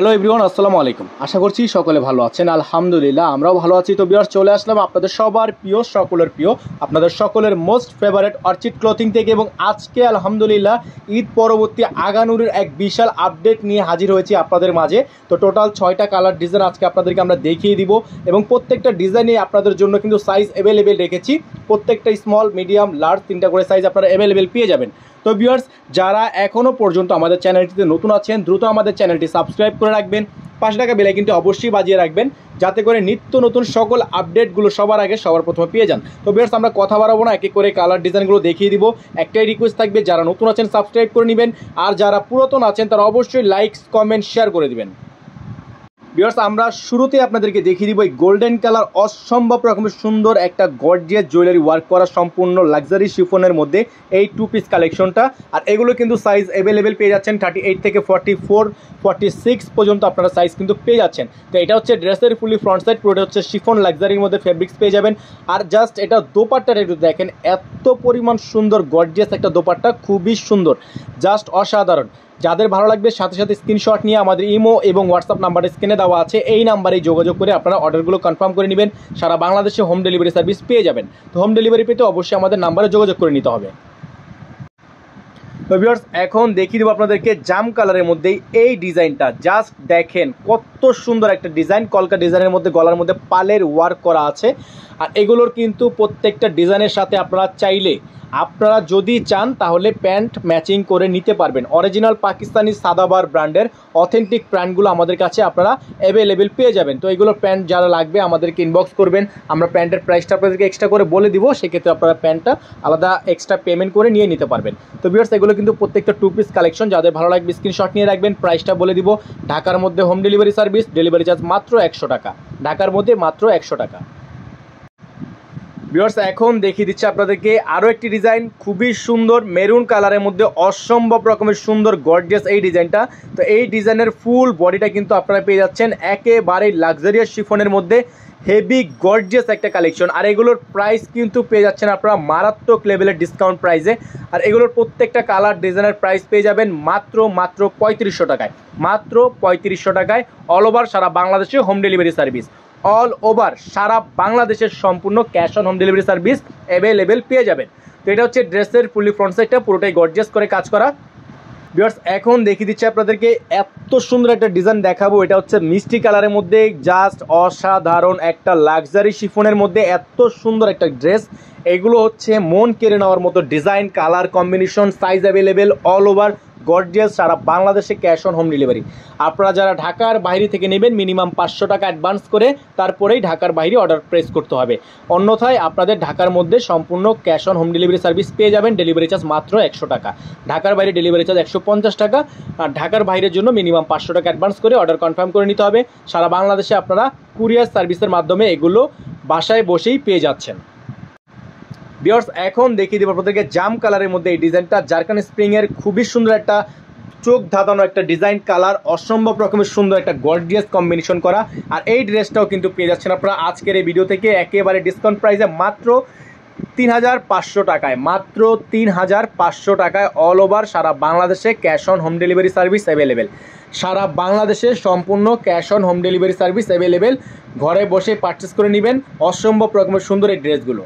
Hello everyone, আসসালামু আলাইকুম। আশা করছি সকলে ভালো আছেন। আলহামদুলিল্লাহ আমরাও ভালো আছি। তো ভিউয়ার্স, চলে আসলাম আপনাদের সবার প্রিয়, সকলের প্রিয়, আপনাদের সকলের মোস্ট ফেভারিট অর্চিড ক্লথিং থেকে। এবং আজকে আলহামদুলিল্লাহ ঈদ পরবর্তী আগানুরের এক বিশাল আপডেট নিয়ে হাজির হয়েছি আপনাদের মাঝে। তো টোটাল 6টা কালার ডিজাইন আজকে আপনাদেরকে আমরা দেখিয়ে দিব এবং প্রত্যেকটা ডিজাইনে আপনাদের জন্য কিন্তু সাইজ অ্যাভেলেবেল রেখেছি। প্রত্যেকটা স্মল, মিডিয়াম, লার্জ 3টা করে সাইজ আপনারা অ্যাভেলেবেল পেয়ে যাবেন। তো ভিউয়ার্স, যারা এখনও পর্যন্ত আমাদের চ্যানেলটিতে নতুন আছেন, দ্রুত আমাদের চ্যানেলটি সাবস্ক্রাইব করে রাখবেন, পাশে থাকা বেল আইকনটি অবশ্যই বাজিয়ে রাখবেন, যাতে করে নিত্য নতুন সকল আপডেটগুলো সবার আগে সবার প্রথমে পেয়ে যান। তো ভিউয়ার্স, আমরা কথা বাড়াবো না, এক এক করে কালার ডিজাইনগুলো দেখিয়ে দিব। একটাই রিকোয়েস্ট থাকবে, যারা নতুন আছেন সাবস্ক্রাইব করে নেবেন, আর যারা পুরাতন আছেন তারা অবশ্যই লাইক, কমেন্ট, শেয়ার করে দিবেন। ভিউয়ার্স, আমরা শুরুতে আপনাদেরকে দেখিয়ে দিব এই গোল্ডেন কালার অসম্ভব রকমের সুন্দর একটা গর্জিয়াস জুয়েলারি ওয়ার্ক করা সম্পূর্ণ লাক্সারি শিফনের মধ্যে এই 2 পিস কালেকশনটা। আর এগুলো কিন্তু সাইজ অ্যাভেলেবেল পেয়ে যাচ্ছেন 38 থেকে 44, 46 পর্যন্ত আপনারা সাইজ কিন্তু পেয়ে যাচ্ছেন। তো এটা হচ্ছে ড্রেসের ফুলি ফ্রন্ট সাইড, পুরোটা হচ্ছে শিফন লাক্সারির মধ্যে ফেব্রিক্স পেয়ে যাবেন। আর জাস্ট এটা দোপাট্টাটা একটু দেখেন, এত পরিমাণ সুন্দর গর্জিয়াস একটা দোপাট্টা, খুবই সুন্দর, জাস্ট অসাধারণ। যাদের ভালো লাগবে সাথে সাথে স্ক্রিনশট নিয়ে আমাদের ইমো এবং হোয়াটসঅ্যাপ নাম্বারে স্ক্রিনে দেওয়া আছে, এই নাম্বারেই যোগাযোগ করে আপনারা অর্ডারগুলো কনফার্ম করে নেবেন। সারা বাংলাদেশে হোম ডেলিভারি সার্ভিস পেয়ে যাবেন। তো হোম ডেলিভারি পেতে অবশ্যই আমাদের নাম্বারে যোগাযোগ করে নিতে হবে। তো ভিউয়ার্স, এখন দেখিয়ে দেবো আপনাদেরকে জাম কালারের মধ্যেই এই ডিজাইনটা। জাস্ট দেখেন কত সুন্দর একটা ডিজাইন, কলকা ডিজাইনের মধ্যে গলার মধ্যে পালের ওয়ার্ক করা আছে। আর এগুলোর কিন্তু প্রত্যেকটা ডিজাইনের সাথে আপনারা যদি চান তাহলে প্যান্ট ম্যাচিং করে নিতে পারবেন। অরিজিনাল পাকিস্তানি সাদাবার ব্র্যান্ডের অথেন্টিক প্যান্টগুলো আমাদের কাছে আপনারা অ্যাভেলেবেল পেয়ে যাবেন। তো এইগুলো প্যান্ট যারা লাগবে আমাদেরকে ইনবক্স করবেন, আমরা প্যান্টের প্রাইসটা আপনাদেরকে এক্সট্রা করে বলে দিব, সেক্ষেত্রে আপনারা প্যান্টটা আলাদা এক্সট্রা পেমেন্ট করে নিয়ে নিতে পারবেন। তো ভিউয়ার্স, এগুলো কিন্তু প্রত্যেকটা 2 পিস কালেকশন, যাদের ভালো লাগবে স্ক্রিনশট নিয়ে রাখবেন। প্রাইসটা বলে দিব, ঢাকার মধ্যে home delivery service, delivery charge মাত্র 100 টাকা, ঢাকার মধ্যে মাত্র 100 টাকা। ভিউয়ার্স, এখন দেখিয়ে দিচ্ছি আপনাদেরকে আরও একটি ডিজাইন, খুবই সুন্দর মেরুন কালারের মধ্যে অসম্ভব রকমের সুন্দর গর্জিয়াস এই ডিজাইনটা। তো এই ডিজাইনের ফুল বডিটা কিন্তু আপনারা পেয়ে যাচ্ছেন একেবারে লাক্সারিয়াস শিফনের মধ্যে, হেভি গর্জিয়াস একটা কালেকশন। আর এগুলোর প্রাইস কিন্তু পেয়ে যাচ্ছেন আপনারা মারাত্মক লেভেলের ডিসকাউন্ট প্রাইসে। আর এগুলোর প্রত্যেকটা কালার ডিজাইনের প্রাইস পেয়ে যাবেন মাত্র 3500 টাকায়, মাত্র 3500 টাকায়। অল ওভার সারা বাংলাদেশে home delivery service, all over সারা বাংলাদেশের সম্পূর্ণ cash on home delivery service available পেয়ে যাবেন। তো এটা হচ্ছে ড্রেসের ফুলি ফ্রন্ট সাইডটা, পুরোটাই গর্জিয়াস করে কাজ করা। ভিউয়ার্স, এখন দেখিয়ে দিচ্ছি আপনাদেরকে এত সুন্দর একটা ডিজাইন দেখাবো। এটা হচ্ছে মিষ্টি কালারের মধ্যে, জাস্ট অসাধারণ একটা লাক্সারি শিফনের মধ্যে এত সুন্দর একটা ড্রেস। এগুলো হচ্ছে মন কেড়ে নেওয়ার মতো design, colour combination, size available, all over gorgeous, সারা বাংলাদেশে ক্যাশ অন হোম ডেলিভারি। আপনারা যারা ঢাকার বাইরে থেকে নেবেন মিনিমাম 500 টাকা অ্যাডভান্স করে তারপরেই ঢাকার বাইরে অর্ডার প্রেস করতে হবে। অন্যথায় আপনাদের ঢাকার মধ্যে সম্পূর্ণ cash on home delivery service পেয়ে যাবেন, ডেলিভারি চার্জ মাত্র 100 টাকা, ঢাকার বাইরে ডেলিভারি চার্জ 150 টাকা। আর ঢাকার বাইরের জন্য মিনিমাম 500 টাকা অ্যাডভান্স করে অর্ডার কনফার্ম করে নিতে হবে। সারা বাংলাদেশে আপনারা কুরিয়ার সার্ভিসের মাধ্যমে এগুলো বাসায় বসেই পেয়ে যাচ্ছেন। ভিউয়ার্স, এখন দেখিয়ে দেবো আপনাদেরকে জাম কালারের মধ্যে এই ডিজাইনটা, জারকান স্প্রিংয়ের খুবই সুন্দর একটা চোখ ধাঁধানো একটা ডিজাইন কালার, অসম্ভব রকমের সুন্দর একটা গর্জিয়াস কম্বিনেশন করা। আর এই ড্রেসটাও কিন্তু পেয়ে যাচ্ছেন আপনারা আজকের এই ভিডিও থেকে একেবারে ডিসকাউন্ট প্রাইসে মাত্র 3500 টাকায়, মাত্র 3500 টাকায়। অল ওভার সারা বাংলাদেশে cash on home delivery service available, সারা বাংলাদেশে সম্পূর্ণ cash on home delivery service available. ঘরে বসে পারচেস করে নেবেন অসম্ভব রকমের সুন্দর এই ড্রেসগুলো।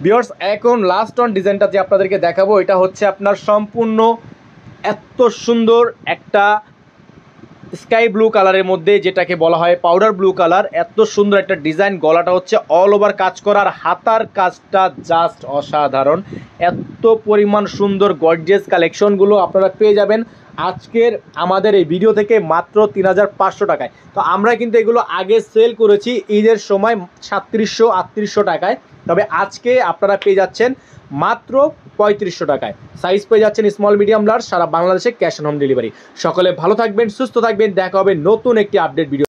ভিউয়ার্স, এখন লাস্ট অন ডিজাইনটা যে আপনাদেরকে দেখাবো, এটা হচ্ছে আপনার সম্পূর্ণ এত সুন্দর একটা স্কাই ব্লু কালারের মধ্যে, যেটাকে বলা হয় পাউডার ব্লু কালার। এত সুন্দর একটা ডিজাইন, গলাটা হচ্ছে অল ওভার কাজ করার, হাতার কাজটা জাস্ট অসাধারণ। এত পরিমাণ সুন্দর গর্জিয়াস কালেকশনগুলো আপনারা পেয়ে যাবেন আজকের আমাদের এই ভিডিও থেকে মাত্র 3500 টাকায়। তো আমরা কিন্তু এগুলো আগে সেল করেছি ঈদের সময় 3700-3800 টাকায়, তবে আজকে আপনারা পেয়ে যাচ্ছেন মাত্র 3500 টাকায়। সাইজ পেয়ে যাচ্ছেন স্মল, মিডিয়াম, লার্জ, সারা বাংলাদেশে ক্যাশ অন হোম ডেলিভারি। সকলে ভালো থাকবেন, সুস্থ থাকবেন, দেখা হবে নতুন একটি আপডেট ভিডিও।